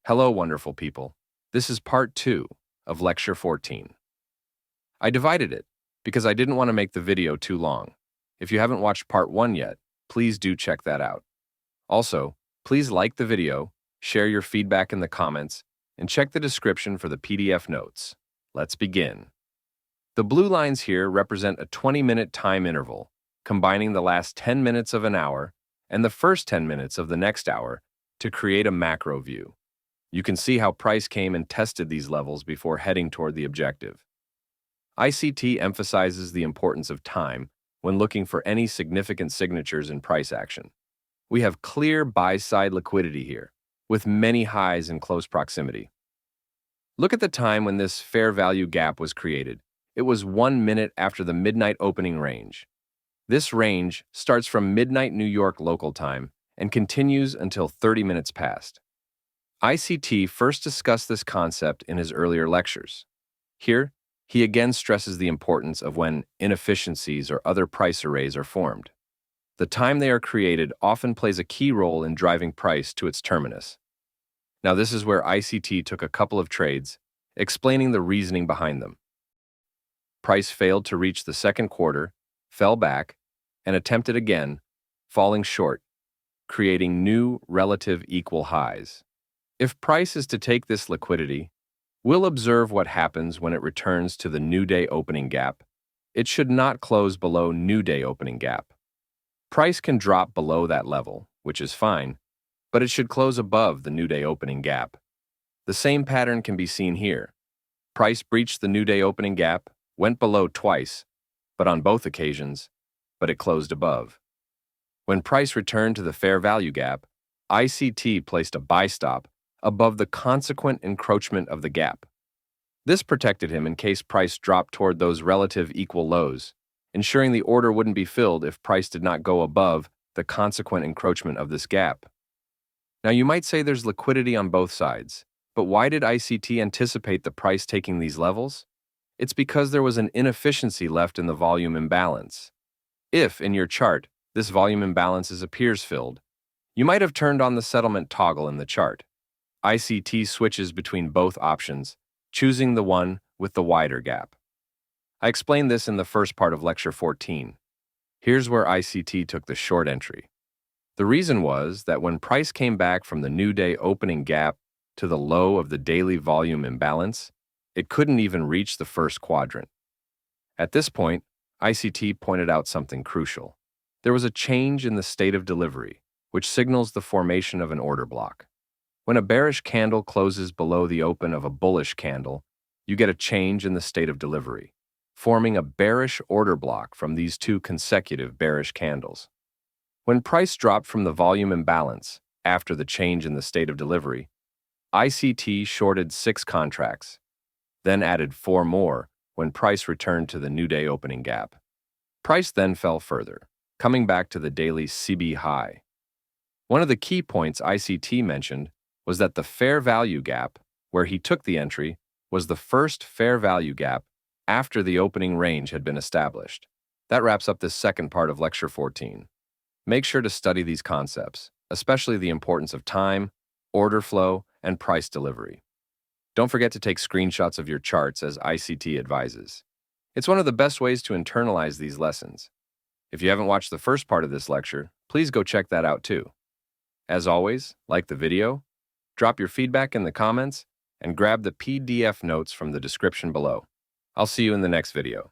Hello, wonderful people. This is part 2 of Lecture 14. I divided it because I didn't want to make the video too long. If you haven't watched part 1 yet, please do check that out. Also, please like the video, share your feedback in the comments, and check the description for the PDF notes. Let's begin. The blue lines here represent a 20-minute time interval, combining the last 10 minutes of an hour and the first 10 minutes of the next hour to create a macro view. You can see how price came and tested these levels before heading toward the objective. ICT emphasizes the importance of time when looking for any significant signatures in price action. We have clear buy-side liquidity here, with many highs in close proximity. Look at the time when this fair value gap was created. It was 1 minute after the midnight opening range. This range starts from midnight New York local time and continues until 30 minutes past. ICT first discussed this concept in his earlier lectures. Here, he again stresses the importance of when inefficiencies or other price arrays are formed. The time they are created often plays a key role in driving price to its terminus. Now, this is where ICT took a couple of trades, explaining the reasoning behind them. Price failed to reach the second quarter, fell back, and attempted again, falling short, creating new relative equal highs. If price is to take this liquidity, we'll observe what happens when it returns to the new day opening gap. It should not close below new day opening gap. Price can drop below that level, which is fine, but it should close above the new day opening gap. The same pattern can be seen here. Price breached the new day opening gap, went below twice, but on both occasions, but it closed above. When price returned to the fair value gap, ICT placed a buy stop above the consequent encroachment of the gap. This protected him in case price dropped toward those relative equal lows, ensuring the order wouldn't be filled if price did not go above the consequent encroachment of this gap. Now, you might say there's liquidity on both sides, but why did ICT anticipate the price taking these levels? It's because there was an inefficiency left in the volume imbalance. If, in your chart, this volume imbalance appears filled, you might have turned on the settlement toggle in the chart. ICT switches between both options, choosing the one with the wider gap. I explained this in the first part of Lecture 14. Here's where ICT took the short entry. The reason was that when price came back from the new day opening gap to the low of the daily volume imbalance, it couldn't even reach the first quadrant. At this point, ICT pointed out something crucial. There was a change in the state of delivery, which signals the formation of an order block. When a bearish candle closes below the open of a bullish candle, you get a change in the state of delivery, forming a bearish order block from these two consecutive bearish candles. When price dropped from the volume imbalance after the change in the state of delivery, ICT shorted 6 contracts, then added 4 more when price returned to the new day opening gap. Price then fell further, coming back to the daily CB high. One of the key points ICT mentioned was that the fair value gap, where he took the entry, was the first fair value gap after the opening range had been established. That wraps up this second part of Lecture 14. Make sure to study these concepts, especially the importance of time, order flow, and price delivery. Don't forget to take screenshots of your charts as ICT advises. It's one of the best ways to internalize these lessons. If you haven't watched the first part of this lecture, please go check that out too. As always, like the video, drop your feedback in the comments, and grab the PDF notes from the description below. I'll see you in the next video.